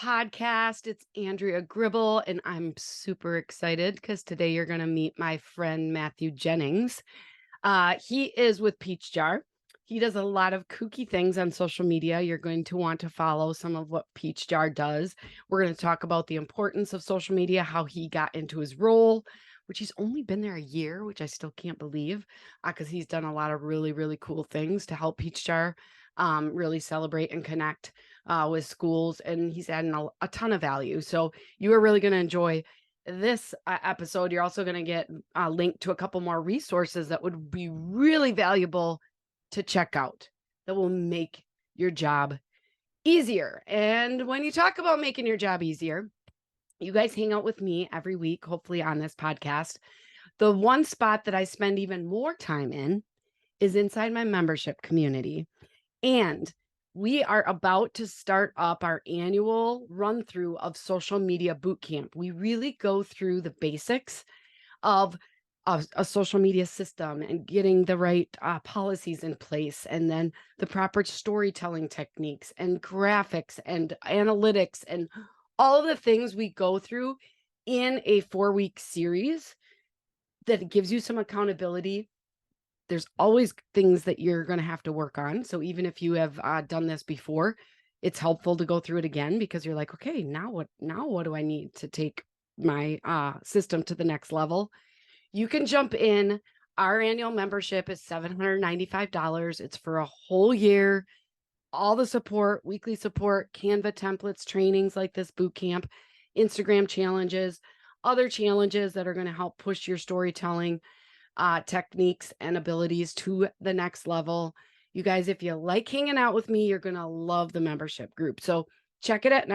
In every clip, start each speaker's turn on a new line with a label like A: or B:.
A: podcast. It's Andrea Gribble, and I'm super excited because today you're going to meet my friend Matthew Jennings. He is with Peachjar. He does a lot of kooky things on social media. You're going to want to follow some of what Peachjar does. We're going to talk about the importance of social media, how he got into his role, which he's only been there a year, which I still can't believe, because he's done a lot of really, really cool things to help Peachjar really celebrate and connect with schools, and he's adding a ton of value. So you are really going to enjoy this episode. You're also going to get a link to a couple more resources that would be really valuable to check out that will make your job easier. And when you talk about making your job easier, you guys hang out with me every week, hopefully on this podcast. The one spot that I spend even more time in is inside my membership community. And we are about to start up our annual run through of social media boot camp. We really go through the basics of a social media system and getting the right policies in place, and then the proper storytelling techniques and graphics and analytics and all the things we go through in a 4-week series that gives you some accountability. There's always things that you're going to have to work on. So even if you have done this before, it's helpful to go through it again, because you're like, okay, now what do I need to take my system to the next level? You can jump in. Our annual membership is $795. It's for a whole year. All the support, weekly support, Canva templates, trainings like this boot camp, Instagram challenges, other challenges that are going to help push your storytelling techniques and abilities to the next level. You guys, if you like hanging out with me, you're going to love the membership group. So check it out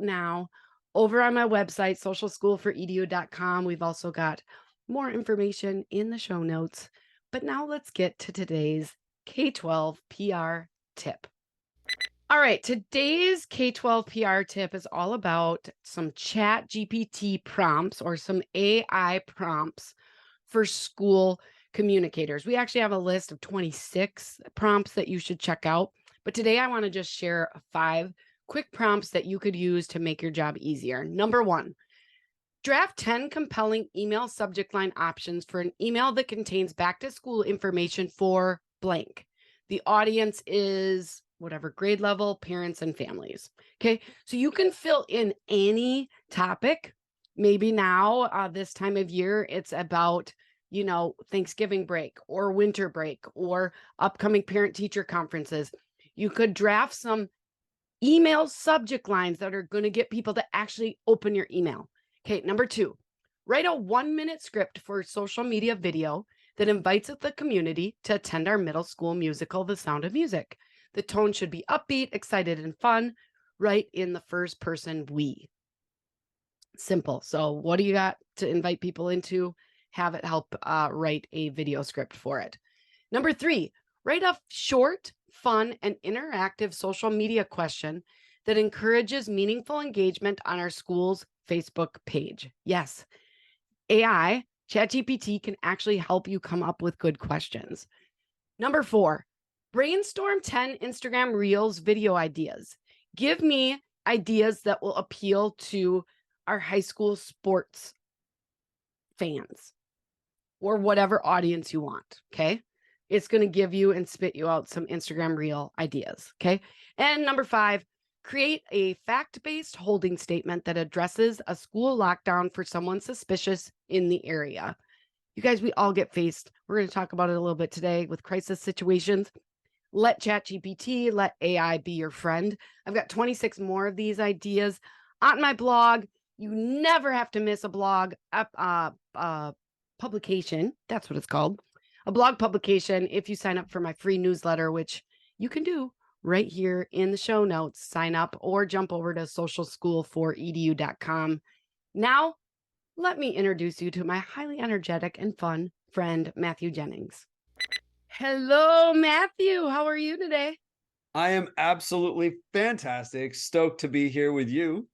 A: now over on my website, socialschoolforedu.com. We've also got more information in the show notes. But now let's get to today's K-12 PR tip. All right, today's K-12 PR tip is all about some Chat GPT prompts, or some AI prompts for school communicators. We actually have a list of 26 prompts that you should check out. But today I want to just share 5 quick prompts that you could use to make your job easier. Number 1, draft 10 compelling email subject line options for an email that contains back to school information for blank. The audience is whatever grade level, parents and families. Okay, so you can fill in any topic. Maybe now, this time of year, it's about, Thanksgiving break or winter break or upcoming parent-teacher conferences. You could draft some email subject lines that are going to get people to actually open your email. Okay, number 2, write a 1-minute script for a social media video that invites the community to attend our middle school musical, The Sound of Music. The tone should be upbeat, excited, and fun. Write in the first person we. Simple. So what do you got to invite people into? Have it help write a video script for it. Number 3, write a short, fun, and interactive social media question that encourages meaningful engagement on our school's Facebook page. Yes, AI, ChatGPT, can actually help you come up with good questions. Number 4, brainstorm 10 Instagram Reels video ideas. Give me ideas that will appeal to our high school sports fans or whatever audience you want. Okay. It's going to give you and spit you out some Instagram Reel ideas. Okay. And number 5, create a fact-based holding statement that addresses a school lockdown for someone suspicious in the area. You guys, we all get faced. We're going to talk about it a little bit today with crisis situations. Let ChatGPT, let AI be your friend. I've got 26 more of these ideas on my blog. You never have to miss a blog publication. That's what it's called. A blog publication if you sign up for my free newsletter, which you can do right here in the show notes. Sign up or jump over to socialschoolforedu.com. Now, let me introduce you to my highly energetic and fun friend, Matthew Jennings. Hello, Matthew. How are you today?
B: I am absolutely fantastic. Stoked to be here with you.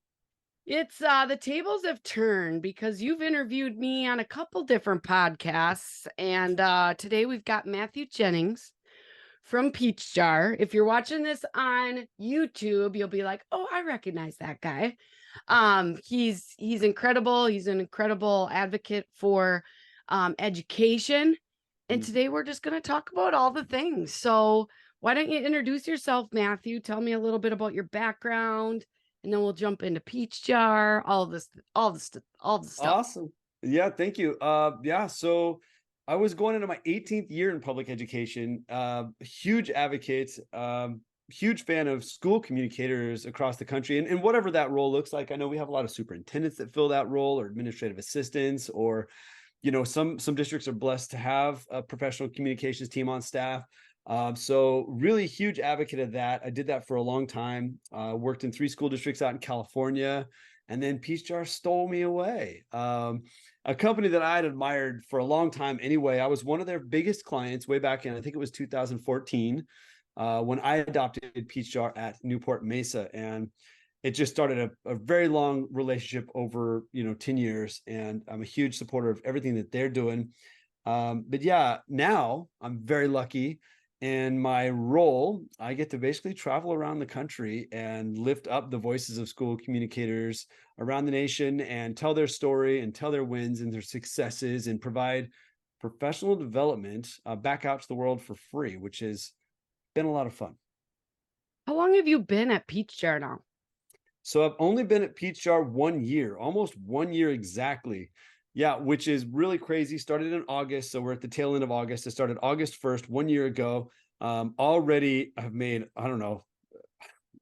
A: It's the tables have turned because you've interviewed me on a couple different podcasts, and today we've got Matthew Jennings from Peachjar. If you're watching this on YouTube, you'll be like, "Oh, I recognize that guy." He's incredible. He's an incredible advocate for education. And
B: Mm.
A: today we're just going to talk about all the things. So, why don't you introduce yourself, Matthew? Tell me a little bit about your background, and then we'll jump into Peachjar, all the stuff.
B: Awesome. Yeah, thank you. Yeah, so I was going into my 18th year in public education. Huge advocate, huge fan of school communicators across the country, and whatever that role looks like. I know we have a lot of superintendents that fill that role, or administrative assistants, or some districts are blessed to have a professional communications team on staff. So really huge advocate of that. I did that for a long time. Worked in 3 school districts out in California, and then Peachjar stole me away. A company that I had admired for a long time anyway. I was one of their biggest clients way back in, I think it was 2014, when I adopted Peachjar at Newport Mesa, and it just started a very long relationship over 10 years, and I'm a huge supporter of everything that they're doing. But yeah, now I'm very lucky. In my role, I get to basically travel around the country and lift up the voices of school communicators around the nation and tell their story and tell their wins and their successes and provide professional development back out to the world for free, which has been a lot of fun.
A: How long have you been at Peachjar now?
B: So I've only been at Peachjar 1 year, almost 1 year exactly. Yeah, which is really crazy. Started in August, so we're at the tail end of August. It started August 1st, 1 year ago. Already I've made, I don't know,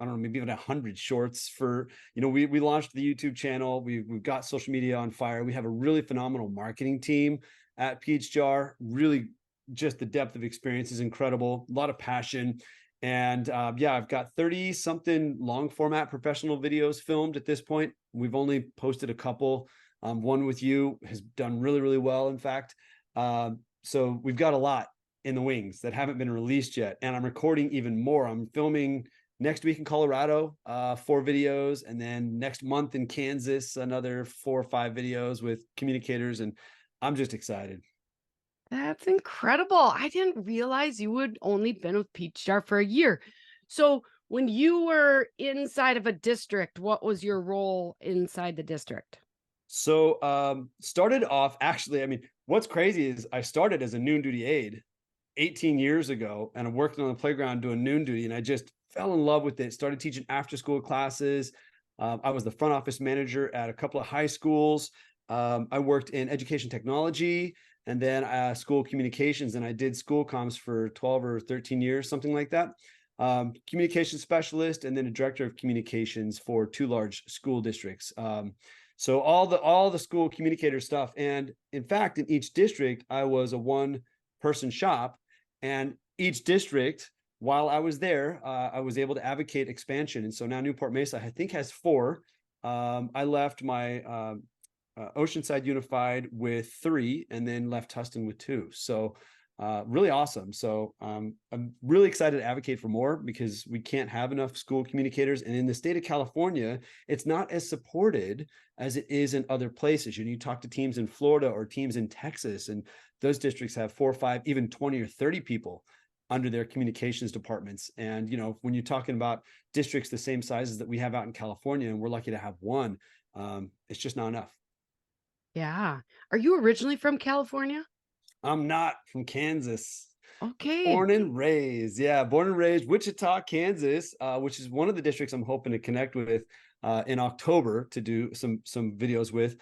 B: maybe even 100 shorts for, we launched the YouTube channel. We've got social media on fire. We have a really phenomenal marketing team at Peachjar. Really, just the depth of experience is incredible. A lot of passion. And yeah, I've got 30 something long format professional videos filmed at this point. We've only posted a couple. One with you has done really, really well, in fact. So we've got a lot in the wings that haven't been released yet. And I'm recording even more. I'm filming next week in Colorado, 4 videos. And then next month in Kansas, another 4 or 5 videos with communicators. And I'm just excited.
A: That's incredible. I didn't realize you had only been with Peachjar for a year. So, when you were inside of a district, what was your role inside the district?
B: So started off actually, I mean, what's crazy is I started as a noon duty aide 18 years ago, and I'm working on the playground doing noon duty, and I just fell in love with it. Started teaching after school classes. I was the front office manager at a couple of high schools. I worked in education technology and then school communications, and I did school comms for 12 or 13 years, something like that. Communication specialist, and then a director of communications for 2 large school districts. So all the school communicator stuff. And in fact, in each district, I was a one-person shop, and each district, while I was there, I was able to advocate expansion. And so now Newport Mesa, I think, has 4. I left my Oceanside Unified with 3, and then left Tustin with 2. So really awesome. So I'm really excited to advocate for more, because we can't have enough school communicators. And in the state of California, it's not as supported as it is in other places. You talk to teams in Florida or teams in Texas, and those districts have 4 or 5, even 20 or 30 people under their communications departments. And, when you're talking about districts the same sizes that we have out in California, and we're lucky to have one, it's just not enough.
A: Yeah. Are you originally from California?
B: I'm not from Kansas.
A: Okay.
B: Born and raised. Yeah, born and raised Wichita, Kansas, which is one of the districts I'm hoping to connect with in October to do some videos with.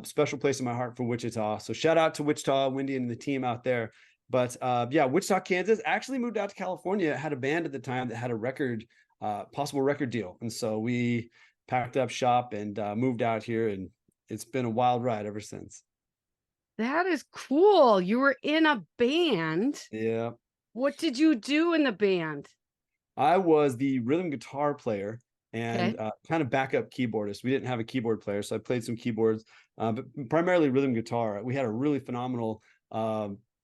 B: Special place in my heart for Wichita. So shout out to Wichita, Wendy, and the team out there. But yeah, Wichita, Kansas. Actually moved out to California. Had a band at the time that had a record, possible record deal, and so we packed up shop and moved out here, and it's been a wild ride ever since.
A: That is cool. You were in a band.
B: Yeah.
A: What did you do in the band?
B: I was the rhythm guitar player and
A: Okay.
B: kind of backup keyboardist. We didn't have a keyboard player, so I played some keyboards, but primarily rhythm guitar. We had a really phenomenal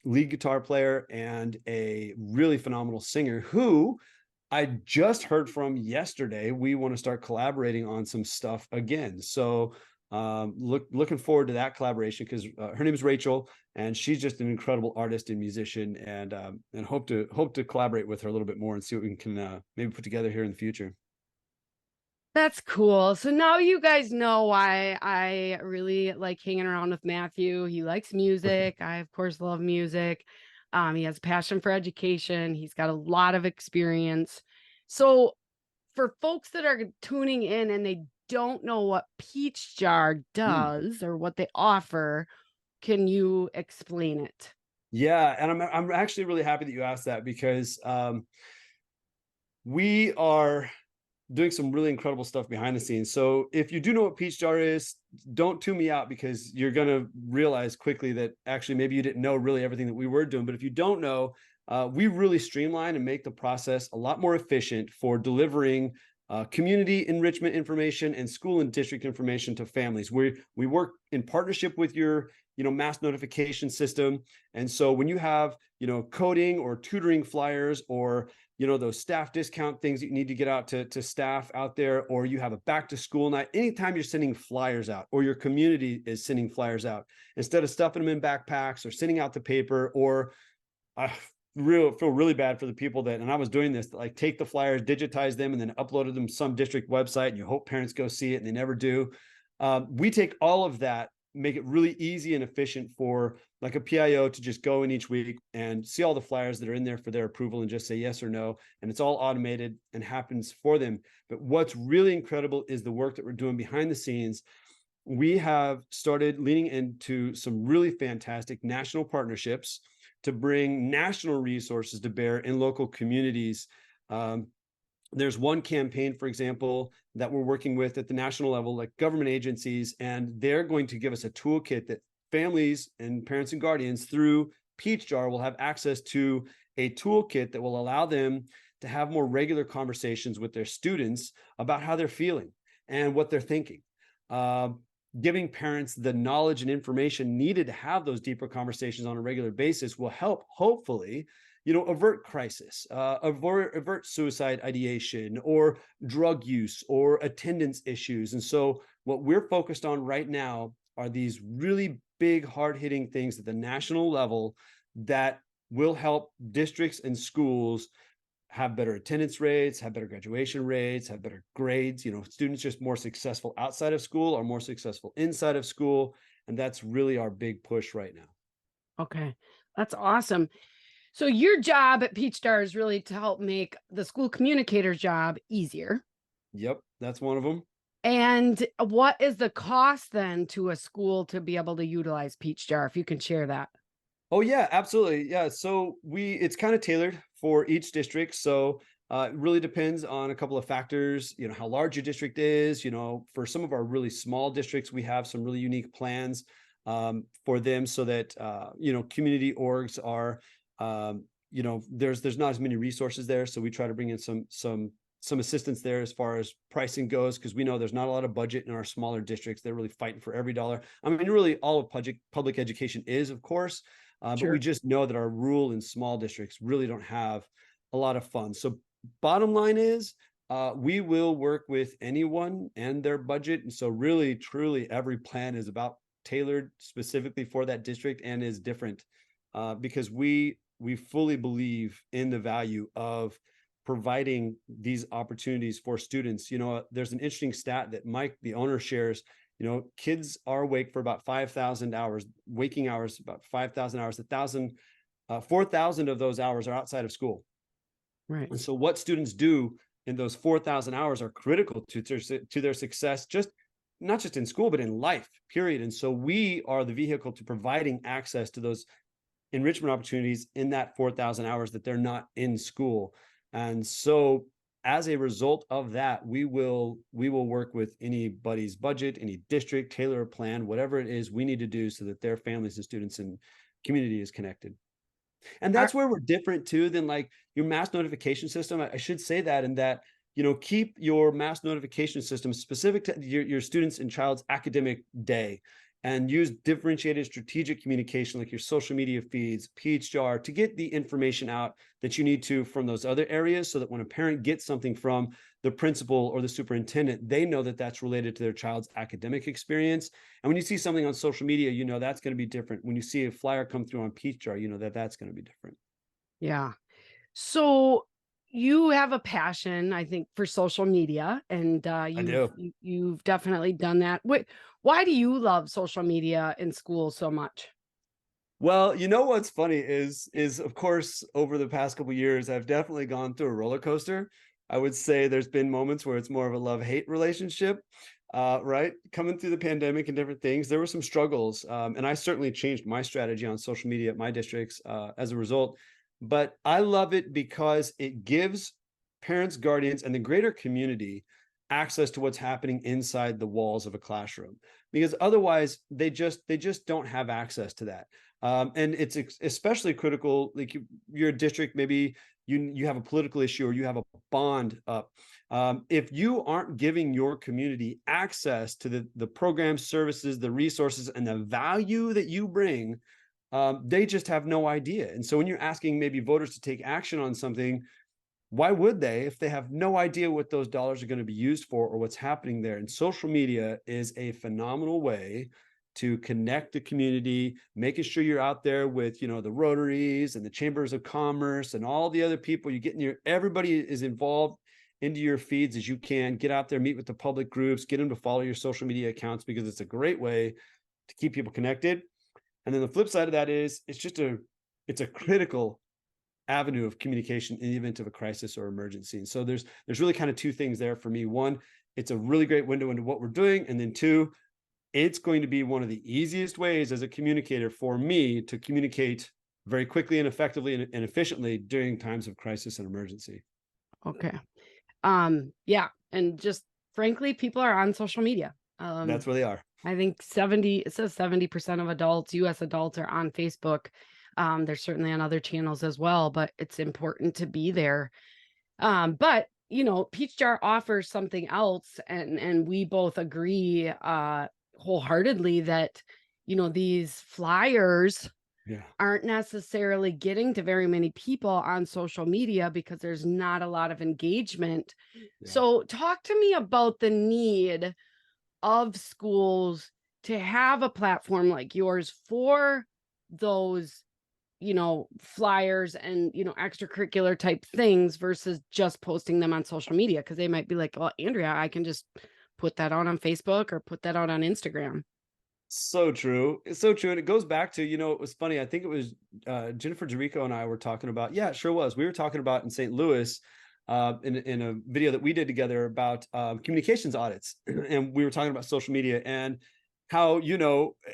B: lead guitar player and a really phenomenal singer who I just heard from yesterday. We want to start collaborating on some stuff again. So Looking forward to that collaboration because her name is Rachel, and she's just an incredible artist and musician, and hope to collaborate with her a little bit more and see what we can maybe put together here in the future.
A: That's cool. So now you guys know why I really like hanging around with Matthew. He likes music. I, of course, love music. He has a passion for education. He's got a lot of experience. So, for folks that are tuning in and they don't know what Peachjar
B: Hmm.
A: does or what they offer, can you explain it?
B: Yeah, and I'm actually really happy that you asked that because we are doing some really incredible stuff behind the scenes. So if you do know what Peach Jar is, don't tune me out because you're going to realize quickly that actually maybe you didn't know really everything that we were doing. But if you don't know, we really streamline and make the process a lot more efficient for delivering community enrichment information and school and district information to families. We work in partnership with your mass notification system, and so when you have coding or tutoring flyers or those staff discount things that you need to get out to staff out there, or you have a back to school night, anytime you're sending flyers out or your community is sending flyers out, instead of stuffing them in backpacks or sending out the paper, or I feel really bad for the people that, and I was doing this, like take the flyers, digitize them, and then uploaded them to some district website, and you hope parents go see it, and they never do. We take all of that, make it really easy and efficient for like a PIO to just go in each week and see all the flyers that are in there for their approval and just say yes or no. And it's all automated and happens for them. But what's really incredible is the work that we're doing behind the scenes. We have started leaning into some really fantastic national partnerships to bring national resources to bear in local communities. Um, there's one campaign, for example, that we're working with at the national level, like government agencies, and they're going to give us a toolkit that families and parents and guardians through Peachjar will have access to, a toolkit that will allow them to have more regular conversations with their students about how they're feeling and what they're thinking. Uh, Giving parents the knowledge and information needed to have those deeper conversations on a regular basis will help, hopefully, avert crisis, avert suicide ideation or drug use or attendance issues. And so what we're focused on right now are these really big, hard-hitting things at the national level that will help districts and schools have better attendance rates, have better graduation rates, have better grades. Students just more successful outside of school or more successful inside of school. And that's really our big push right now.
A: Okay, that's awesome. So your job at Peachjar is really to help make the school communicator's job easier.
B: Yep, that's one of them.
A: And what is the cost then to a school to be able to utilize Peachjar, if you can share that?
B: Oh yeah, absolutely. Yeah. So it's kind of tailored for each district. So it really depends on a couple of factors, how large your district is. For some of our really small districts, we have some really unique plans for them so that, community orgs are, there's not as many resources there. So we try to bring in some assistance there as far as pricing goes, because we know there's not a lot of budget in our smaller districts. They're really fighting for every dollar. I mean, really all of public education is, of course, but we
A: Sure.
B: just know that our rural and small districts really don't have a lot of funds. So bottom line is, we will work with anyone and their budget. And so really, truly, every plan is about tailored specifically for that district and is different, because we fully believe in the value of providing these opportunities for students. There's an interesting stat that Mike, the owner, shares. Kids are awake for about 5,000 hours, waking hours, about 5,000 hours, 4,000 of those hours are outside of school.
A: Right.
B: And so what students do in those 4,000 hours are critical to their success, just not just in school, but in life, period. And so we are the vehicle to providing access to those enrichment opportunities in that 4,000 hours that they're not in school. And so as a result of that, we will work with anybody's budget, any district, tailor a plan, whatever it is we need to do so that their families and students and community is connected. And
A: Are-
B: that's where we're different too than like your mass notification system. I should say that, in that, keep your mass notification system specific to your students and child's academic day. and use differentiated strategic communication like your social media feeds, Peachjar, to get the information out that you need to from those other areas, so that when a parent gets something from the principal or the superintendent, they know that that's related to their child's academic experience. And when you see something on social media, you know that's going to be different. When you see a flyer come through on Peachjar, you know that that's going to be different.
A: Yeah. So you have a passion, I think, for social media, and
B: I
A: you've
B: do.
A: you've definitely done that. Why do you love social media in school so much?
B: Well, you know what's funny is of course over the past couple years I've definitely gone through a roller coaster. I would say there's been moments where it's more of a love-hate relationship. Right? Coming through the pandemic and different things, there were some struggles. And I certainly changed my strategy on social media at my districts as a result. But I love it because it gives parents, guardians, and the greater community access to what's happening inside the walls of a classroom. Because otherwise they just don't have access to that. And it's especially critical, like you're a district, maybe you have a political issue or you have a bond up. If you aren't giving your community access to the programs, services, the resources, and the value that you bring, they just have no idea. And so when you're asking maybe voters to take action on something, why would they if they have no idea what those dollars are going to be used for or what's happening there? And social media is a phenomenal way to connect the community, making sure you're out there with, the Rotaries and the chambers of commerce and all the other people. You get in your everybody is involved into your feeds as you can. Get out there, meet with the public groups, get them to follow your social media accounts, because it's a great way to keep people connected. And then the flip side of that is it's a critical avenue of communication in the event of a crisis or emergency. And so there's really kind of two things there for me. One, it's a really great window into what we're doing. And then two, it's going to be one of the easiest ways as a communicator for me to communicate very quickly and effectively and efficiently during times of crisis and emergency.
A: Okay. Yeah, and just frankly, people are on social media.
B: That's where they are.
A: I think it says 70% of adults, US adults, are on Facebook. They're certainly on other channels as well, but it's important to be there. But Peach Jar offers something else, and we both agree wholeheartedly that these flyers
B: Yeah.
A: aren't necessarily getting to very many people on social media because there's not a lot of engagement.
B: Yeah.
A: So talk to me about the need of schools to have a platform like yours for those flyers and extracurricular type things versus just posting them on social media, because they might be like, "Oh, Andrea, I can just put that on Facebook or put that out on Instagram."
B: So true. It's so true. And it goes back to, it was funny. I think it was Jennifer Jericho and I were talking about, yeah, it sure was. We were talking about in St. Louis in a video that we did together about communications audits. And we were talking about social media and how,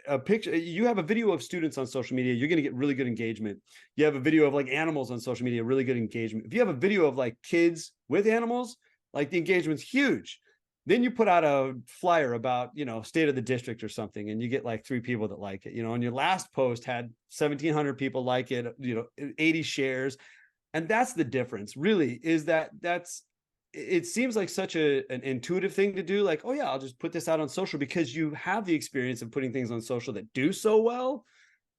B: a picture, you have a video of students on social media, you're going to get really good engagement. You have a video of like animals on social media, really good engagement. If you have a video of like kids with animals, like the engagement's huge. Then you put out a flyer about, state of the district or something, and you get like 3 people that like it, and your last post had 1,700 people like it, 80 shares. And that's the difference really, is it seems like such an intuitive thing to do. Like, oh yeah, I'll just put this out on social because you have the experience of putting things on social that do so well.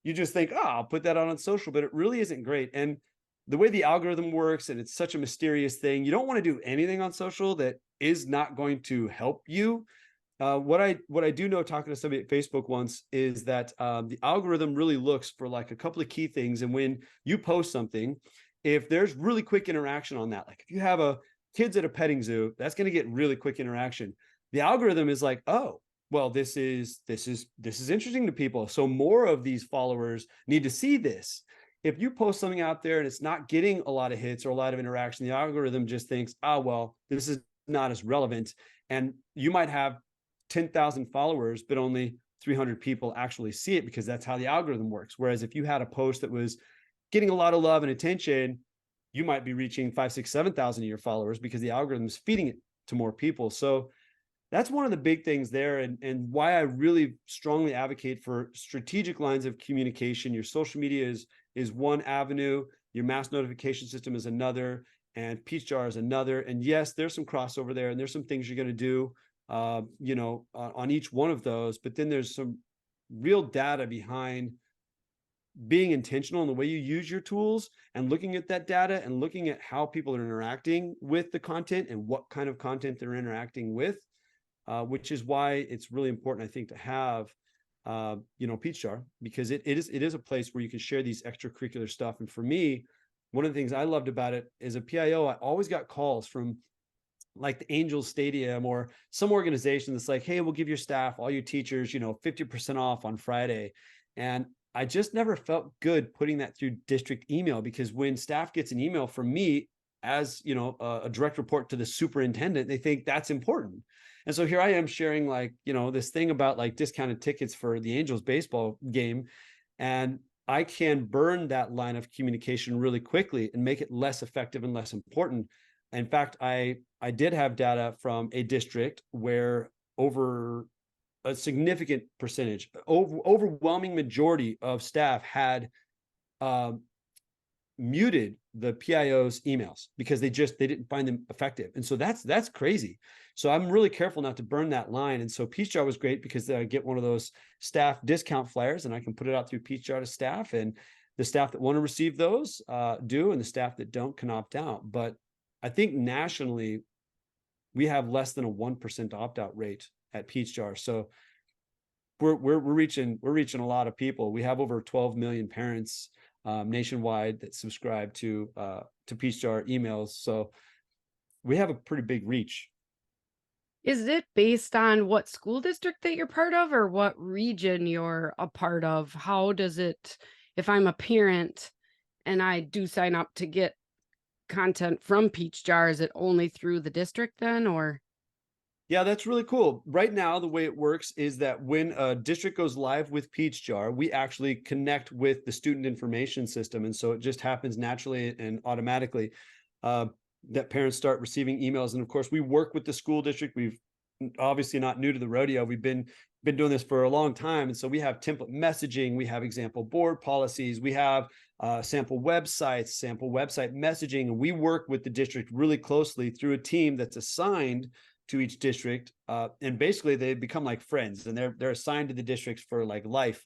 B: You just think, oh, I'll put that on social, but it really isn't great. And the way the algorithm works, and it's such a mysterious thing, you don't want to do anything on social that is not going to help you. What I do know, talking to somebody at Facebook once, is that the algorithm really looks for like a couple of key things. And when you post something, if there's really quick interaction on that, like if you have a kids at a petting zoo, that's going to get really quick interaction. The algorithm is like, oh, well, this is interesting to people, so more of these followers need to see this. If you post something out there and it's not getting a lot of hits or a lot of interaction, the algorithm just thinks, oh, well, this is not as relevant. And you might have 10,000 followers, but only 300 people actually see it, because that's how the algorithm works. Whereas if you had a post that was getting a lot of love and attention, you might be reaching 5, 6, 7,000 of your followers because the algorithm is feeding it to more people. So that's one of the big things there, and why I really strongly advocate for strategic lines of communication. Your social media is one avenue, your mass notification system is another, and Peachjar is another. And yes, there's some crossover there, and there's some things you're going to do, on each one of those. But then there's some real data behind being intentional in the way you use your tools and looking at that data and looking at how people are interacting with the content and what kind of content they're interacting with, which is why it's really important, I think, to have Peachjar, because it is a place where you can share these extracurricular stuff. And for me, one of the things I loved about it as a PIO, I always got calls from like the Angels Stadium or some organization that's like, hey, we'll give your staff, all your teachers, 50% off on Friday. And I just never felt good putting that through district email, because when staff gets an email from me as, a direct report to the superintendent, they think that's important. And so here I am sharing like, this thing about like discounted tickets for the Angels baseball game. And I can burn that line of communication really quickly and make it less effective and less important. In fact, I did have data from a district where over a significant percentage, overwhelming majority of staff had muted the PIO's emails because they didn't find them effective. And so that's crazy. So I'm really careful not to burn that line. And so Peachjar was great because I get one of those staff discount flyers and I can put it out through Peachjar to staff, and the staff that want to receive those do, and the staff that don't can opt out. But I think nationally, we have less than a 1% opt-out rate at Peachjar. So we're reaching a lot of people. We have over 12 million parents nationwide that subscribe to Peachjar emails. So we have a pretty big reach.
A: Is it based on what school district that you're part of or what region you're a part of? How does it, if I'm a parent and I do sign up to get content from Peachjar, is it only through the district then, or?
B: Yeah, that's really cool. Right now, the way it works is that when a district goes live with Peachjar, we actually connect with the student information system. And so it just happens naturally and automatically that parents start receiving emails. And of course, we work with the school district. We've obviously not new to the rodeo. We've been doing this for a long time. And so we have template messaging, we have example board policies, we have sample websites, sample website messaging. And we work with the district really closely through a team that's assigned to each district, and basically they become like friends, and they're assigned to the districts for like life.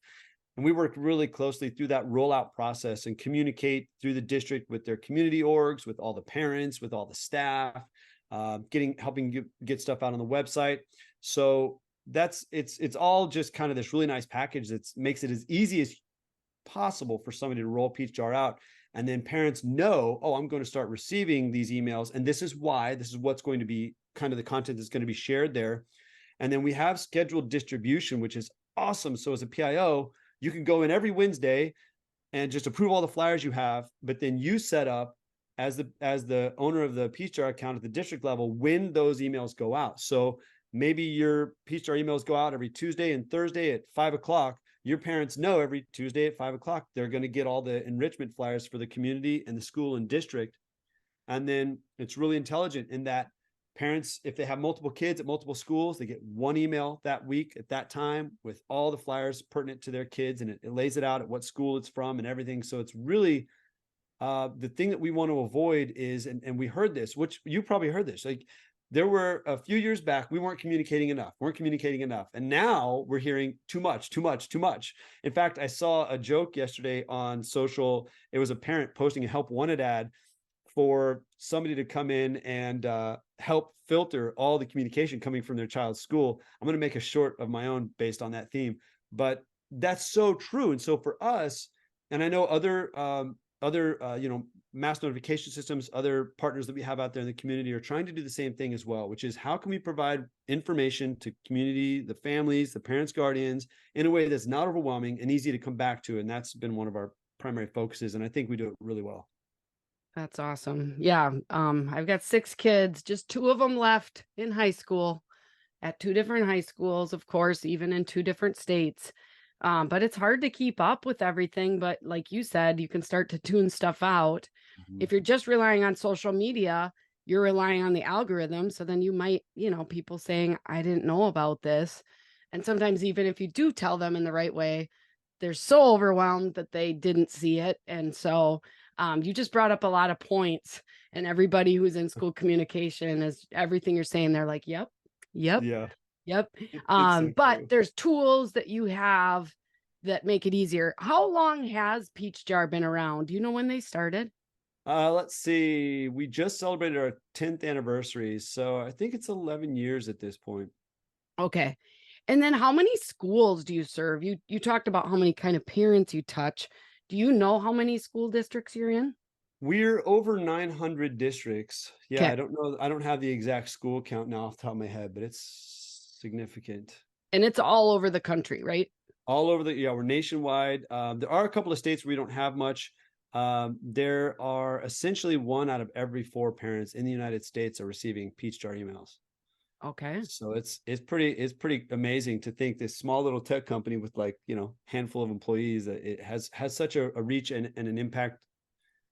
B: And we work really closely through that rollout process and communicate through the district with their community orgs, with all the parents, with all the staff, helping get stuff out on the website. So it's all just kind of this really nice package that makes it as easy as possible for somebody to roll Peachjar out. And then parents know, oh, I'm going to start receiving these emails, and this is what's going to be kind of the content that's going to be shared there. And then we have scheduled distribution, which is awesome. So as a PIO, you can go in every Wednesday and just approve all the flyers you have, but then you set up as the owner of the Peachjar account at the district level when those emails go out. So maybe your Peachjar emails go out every Tuesday and Thursday at 5:00. Your parents know every Tuesday at 5:00 they're going to get all the enrichment flyers for the community and the school and district. And then it's really intelligent in that parents, if they have multiple kids at multiple schools, they get one email that week at that time with all the flyers pertinent to their kids, and it lays it out at what school it's from and everything. So it's really the thing that we want to avoid is, and we heard this, which you probably heard this, like there were a few years back, we weren't communicating enough. And now we're hearing too much. In fact, I saw a joke yesterday on social. It was a parent posting a help wanted ad for somebody to come in and help filter all the communication coming from their child's school. I'm going to make a short of my own based on that theme, but that's so true. And so for us, and I know other mass notification systems, other partners that we have out there in the community are trying to do the same thing as well, which is how can we provide information to community, the families, the parents, guardians, in a way that's not overwhelming and easy to come back to. And that's been one of our primary focuses. And I think we do it really well.
A: That's awesome. Yeah. I've got 6 kids, just 2 of them left in high school at 2 different high schools, of course, even in 2 different states. But it's hard to keep up with everything. But like you said, you can start to tune stuff out.
B: Mm-hmm.
A: If you're just relying on social media, you're relying on the algorithm. So then you might, people saying, I didn't know about this. And sometimes even if you do tell them in the right way, they're so overwhelmed that they didn't see it. And so you just brought up a lot of points, and everybody who's in school communication is everything you're saying. They're like, yep,
B: Yeah.
A: Yep.
B: It's so
A: But
B: true.
A: there's tools that you have that make it easier. How long has Peach Jar been around? Do you know when they started?
B: Let's see. We just celebrated our 10th anniversary, so I think it's 11 years at this point.
A: Okay. And then how many schools do you serve? You talked about how many kind of parents you touch. Do you know how many school districts you're in?
B: We're over 900 districts. Yeah,
A: Okay.
B: I don't know. I don't have the exact school count now off the top of my head, but it's significant.
A: And it's all over the country, right?
B: All over yeah, we're nationwide. There are a couple of states where we don't have much. There are essentially one out of every four parents in the United States are receiving Peach Jar emails.
A: Okay.
B: So it's pretty amazing to think this small little tech company with like, handful of employees that it has such a reach and an impact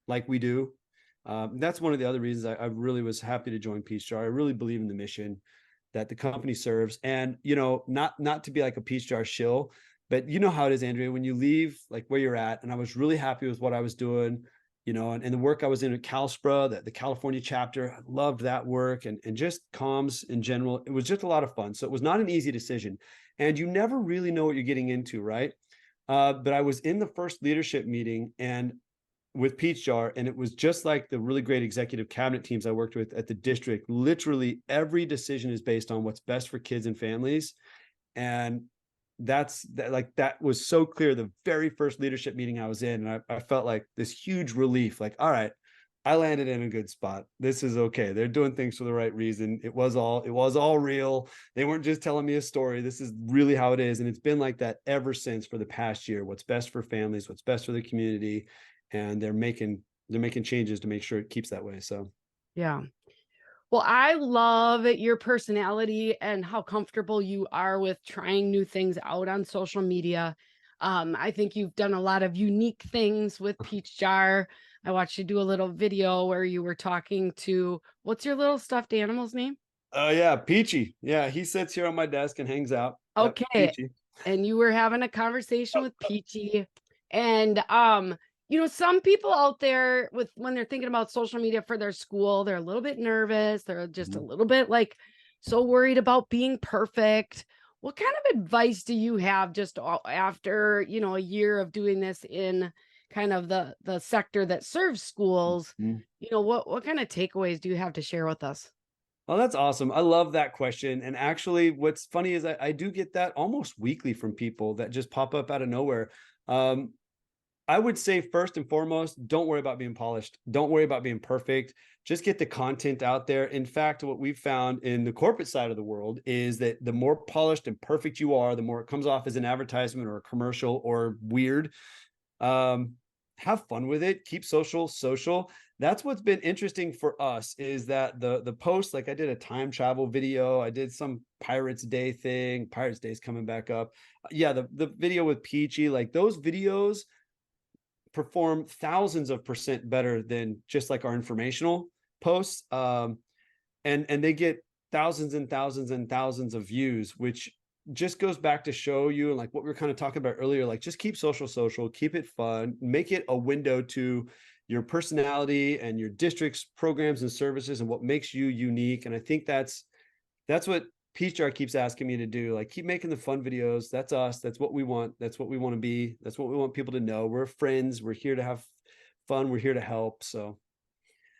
B: like we do. That's one of the other reasons I really was happy to join Peachjar. I really believe in the mission that the company serves, and not to be like a Peachjar shill, but you know how it is, Andrea. When you leave like where you're at, and I was really happy with what I was doing, and the work I was in at CalSPRA, the California chapter. I loved that work and just comms in general. It was just a lot of fun. So it was not an easy decision, and you never really know what you're getting into, right? But I was in the first leadership meeting and with Peachjar, and it was just like the really great executive cabinet teams I worked with at the district. Literally every decision is based on what's best for kids and families, and that was so clear the very first leadership meeting I was in, and I felt like this huge relief, like, all right, I landed in a good spot. This is okay. They're doing things for the right reason. It was all real. They weren't just telling me a story. This is really how it is, and it's been like that ever since for the past year. What's best for families, what's best for the community, and they're making changes to make sure it keeps that way. So
A: Yeah. Well, I love your personality and how comfortable you are with trying new things out on social media. I think you've done a lot of unique things with Peach Jar. I watched you do a little video where you were talking to what's your little stuffed animal's name?
B: oh yeah, Peachy. Yeah, he sits here on my desk and hangs out. Yep,
A: Okay.
B: Peachy.
A: And you were having a conversation with Peachy. And some people out there with when they're thinking about social media for their school, they're a little bit nervous. They're just a
B: Mhm.
A: little bit like so worried about being perfect. What kind of advice do you have just after, a year of doing this in kind of the sector that serves schools?
B: Mhm.
A: What kind of takeaways do you have to share with us?
B: Oh, that's awesome. I love that question. And actually, what's funny is I do get that almost weekly from people that just pop up out of nowhere. Um, I would say first and foremost, don't worry about being polished. Don't worry about being perfect. Just get the content out there. In fact, what we've found in the corporate side of the world is that the more polished and perfect you are, the more it comes off as an advertisement or a commercial or weird. um have fun with it, keep social. That's what's been interesting for us, is that the post, like I did a time travel video, I did some Pirates Day thing. Pirates Day is coming back up. Yeah, the video with Peachy, like those videos perform thousands of percent better than just like our informational posts. And they get thousands and thousands and thousands of views, which just goes back to show you, and like what we were kind of talking about earlier, like just keep social, keep it fun, make it a window to your personality and your district's programs and services and what makes you unique. And I think that's what Peachjar keeps asking me to do. Like, keep making the fun videos. That's us. That's what we want. That's what we want to be. That's what we want people to know. We're friends. We're here to have fun. We're here to help. So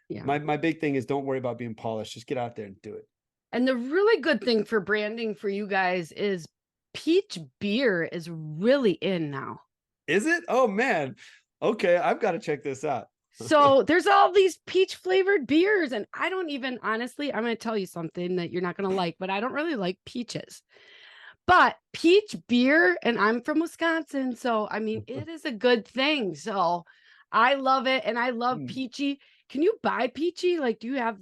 A: Yeah.
B: my big thing is don't worry about being polished. Just get out there and do it.
A: And the really good thing for branding for you guys is peach beer is really in now.
B: Is it? Oh man. Okay, I've got to check this out.
A: So there's all these peach flavored beers. And I don't even honestly, I'm going to tell you something that you're not going to like, but I don't really like peaches. But peach beer, and I'm from Wisconsin. So, I mean, it is a good thing. So I love it. And I love peachy. Can you buy peachy? Like, do you have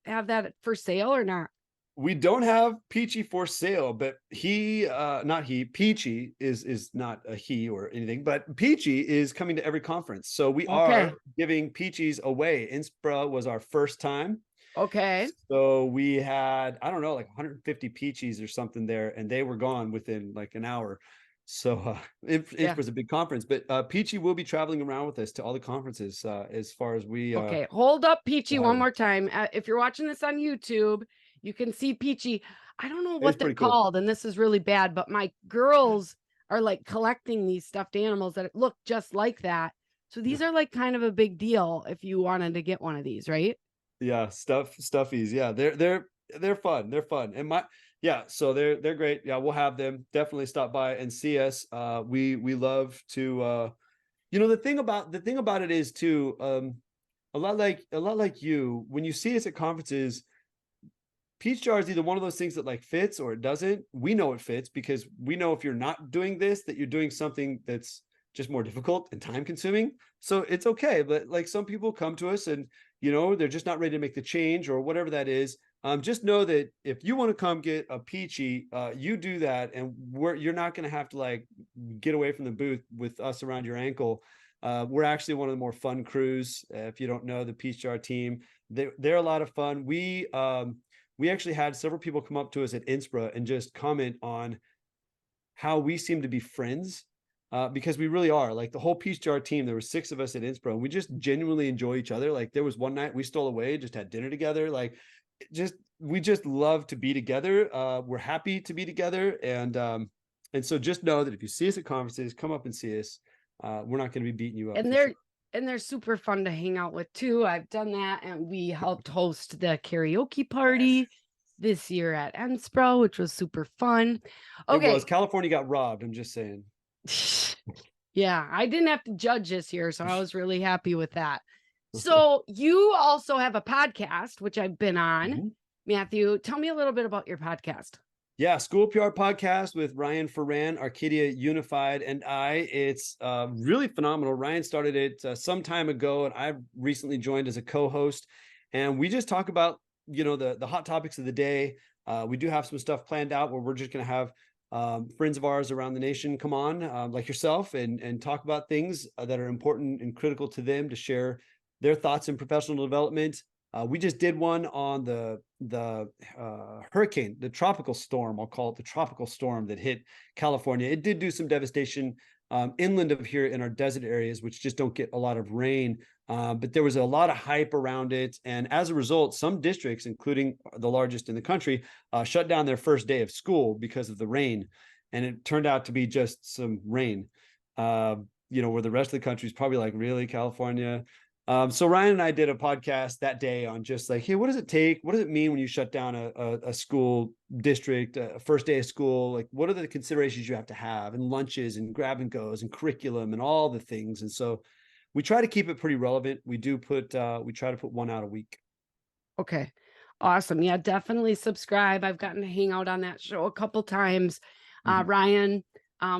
A: that for sale or not?
B: We don't have Peachy for sale, but not he, Peachy is not a he or anything, but Peachy is coming to every conference. So we
A: Okay.
B: are giving Peachies away. Inspira was our first time.
A: Okay.
B: So we had, I don't know, like 150 Peachies or something there, and they were gone within like an hour. So
A: Yeah.
B: Inspira's a big conference, but Peachy will be traveling around with us to all the conferences as far as we
A: Okay. Hold up, Peachy,
B: will have
A: one
B: him.
A: more time. If you're watching this on YouTube, You can see Peachy. I don't know
B: It's
A: what they're
B: pretty cool.
A: called, and this is really bad, but my girls are like collecting these stuffed animals that look just like that. So these are like kind of a big deal if you wanted to get one of these, right?
B: Yeah, stuffies. Yeah, they're fun. They're fun. And yeah, so they're great. Yeah, we'll have them. Definitely stop by and see us. We love to the thing about it is too, a lot like you, when you see us at conferences, Peachjar is either one of those things that like fits or it doesn't. We know it fits because we know if you're not doing this, that you're doing something that's just more difficult and time consuming. So it's okay. But like some people come to us and they're just not ready to make the change or whatever that is. Just know that if you want to come get a peachy, you do that, and you're not going to have to like get away from the booth with us around your ankle. We're actually one of the more fun crews. If you don't know the Peachjar team, they're a lot of fun. We actually had several people come up to us at Inspira and just comment on how we seem to be friends, because we really are. Like the whole Peace Jar team, there were 6 of us at Inspira, and we just genuinely enjoy each other. Like there was one night we stole away, just had dinner together. Like we just love to be together. We're happy to be together, and so just know that if you see us at conferences, come up and see us. We're not going to be beating you up
A: And
B: for sure.
A: they're super fun to hang out with too. I've done that, and we helped host the karaoke
B: Yes,
A: party this year at Enspro, which was super fun.
B: it was.
A: Okay.
B: California got robbed. I'm just saying.
A: Yeah, I didn't have to judge this year, so I was really happy with that. So you also have a podcast, which I've been on.
B: Mhm.
A: Matthew, tell me a little bit about your podcast.
B: Yeah, School PR podcast with Ryan Ferran, Arcadia Unified, and I. It's really phenomenal. Ryan started it some time ago, and I've recently joined as a co-host. And we just talk about the hot topics of the day. We do have some stuff planned out where we're just going to have friends of ours around the nation come on, like yourself, and talk about things that are important and critical to them to share their thoughts in professional development. We just did one on the hurricane, the tropical storm. I'll call it the tropical storm that hit California. It did do some devastation inland of here in our desert areas, which just don't get a lot of rain. But there was a lot of hype around it, and as a result, some districts, including the largest in the country, shut down their first day of school because of the rain. And it turned out to be just some rain. Where the rest of the country is probably like, really, California? So Ryan and I did a podcast that day on just like, hey, what does it take? What does it mean when you shut down a school district, first day of school? Like, what are the considerations you have to have, and lunches and grab and goes and curriculum and all the things? And so we try to keep it pretty relevant. We try to put one out a week.
A: Okay. Awesome. Yeah, definitely subscribe. I've gotten to hang out on that show a couple times.
B: Mhm.
A: Ryan,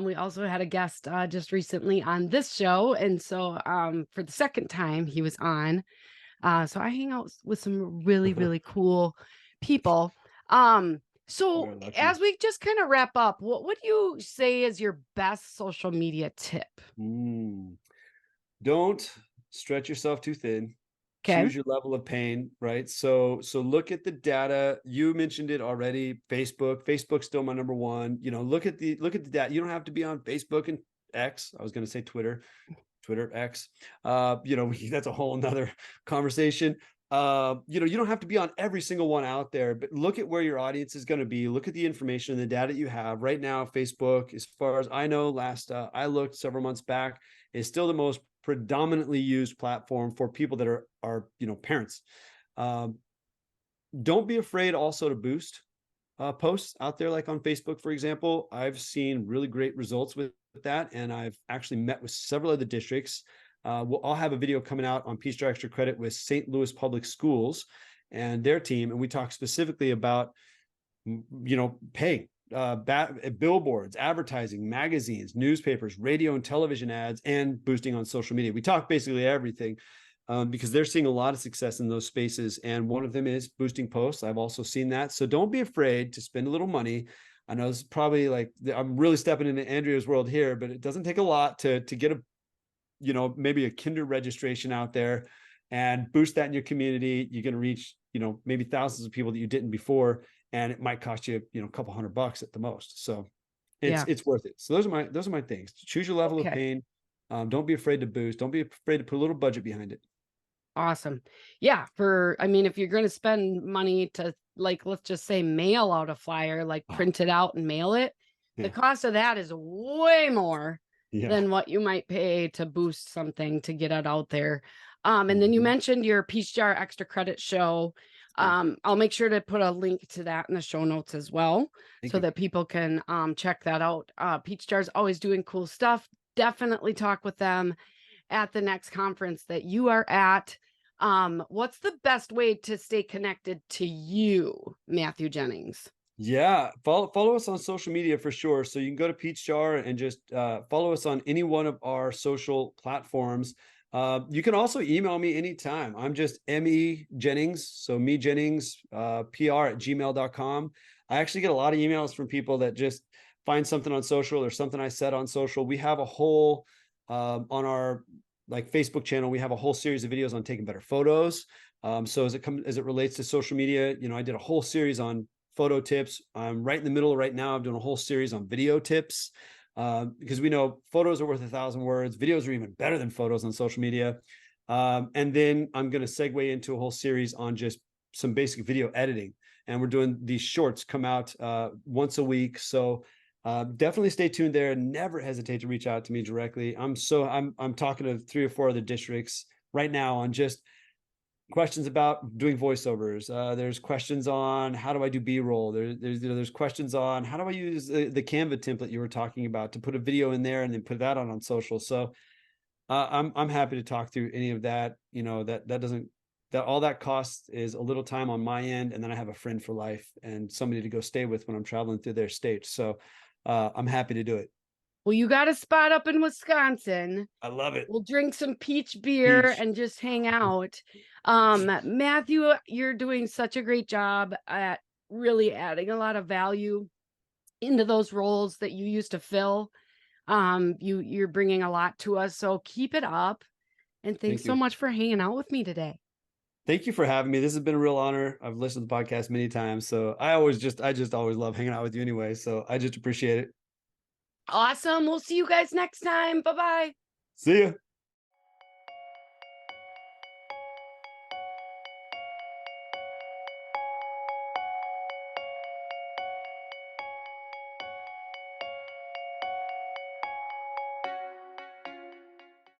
A: we also had a guest just recently on this show. And so for the second time he was on. So I hang out with some really, really cool people. So
B: We're lucky.
A: as we just kind of wrap up, what would you say is your best social media tip?
B: Mm. Don't stretch yourself too thin.
A: Okay.
B: Choose your level of pain, right? So look at the data. You mentioned it already. Facebook's still my number one. Look at the data. You don't have to be on Facebook and X. I was going to say Twitter X. That's a whole nother conversation. You don't have to be on every single one out there, but look at where your audience is going to be. Look at the information and the data you have right now. Facebook, as far as I know, last I looked several months back, is still the most predominantly used platform for people that are parents. Um, don't be afraid also to boost posts out there, like on Facebook, for example. I've seen really great results with that, and I've actually met with several of the districts. I'll have a video coming out on Peachjar Extra Credit with St. Louis Public Schools and their team, and we talk specifically about paying billboards, advertising, magazines, newspapers, radio and television ads, and boosting on social media. We talk basically everything, because they're seeing a lot of success in those spaces. And one of them is boosting posts. I've also seen that. So don't be afraid to spend a little money. I know it's probably like, I'm really stepping into Andrea's world here, but it doesn't take a lot to get maybe a kinder registration out there and boost that in your community. You're going to reach, maybe thousands of people that you didn't before, and it might cost you, a couple $100 at the most. So
A: Yeah.
B: it's worth it. So those are my things. Choose your level of
A: Okay.
B: pain. Don't be afraid to boost. Don't be afraid to put a little budget behind it.
A: Awesome. Yeah, I mean, if you're going to spend money to, like, let's just say mail out a flyer, like
B: Oh,
A: print it out and mail it, the
B: yeah.
A: cost of that is way more
B: Yeah.
A: than what you might pay to boost something to get it out there. And then you
B: Mhm.
A: mentioned your Peach Jar Extra Credit show.
B: Yeah.
A: I'll make sure to put a link to that in the show notes as well,
B: Thank
A: so
B: you.
A: that people can check that out. Peach Jar's always doing cool stuff. Definitely talk with them at the next conference that you are at. What's the best way to stay connected to you, Matthew Jennings?
B: Yeah, follow us on social media for sure. So you can go to Peachjar and just follow us on any one of our social platforms. You can also email me anytime. I'm just me Jennings, so me Jennings, pr@gmail.com. I actually get a lot of emails from people that just find something on social or something I said on social. We have a whole on our like Facebook channel. We have a whole series of videos on taking better photos. So as it relates to social media, I did a whole series on photo tips. I'm right in the middle right now. I'm doing a whole series on video tips because we know photos are worth 1,000 words. Videos are even better than photos on social media. And then I'm going to segue into a whole series on just some basic video editing. And we're doing these shorts come out once a week. So definitely stay tuned there. Never hesitate to reach out to me directly. I'm talking to 3 or 4 other districts right now on just questions about doing voiceovers. There's questions on how do I do B-roll. There's questions on how do I use the Canva template you were talking about to put a video in there and then put that on social. So I'm happy to talk through any of that. That doesn't that all that costs is a little time on my end, and then I have a friend for life and somebody to go stay with when I'm traveling through their state. So I'm happy to do it.
A: Well, you got a spot up in Wisconsin.
B: I love it.
A: We'll drink some peach beer
B: Peach.
A: and just hang out. Matthew, you're doing such a great job at really adding a lot of value into those roles that you used to fill. You're bringing a lot to us, so keep it up. And thanks
B: Thank
A: so
B: you.
A: much for hanging out with me today.
B: Thank you for having me. This has been a real honor. I've listened to the podcast many times, so I just always love hanging out with you anyway. So I just appreciate it.
A: Awesome. We'll see you guys next time. Bye bye.
B: See you.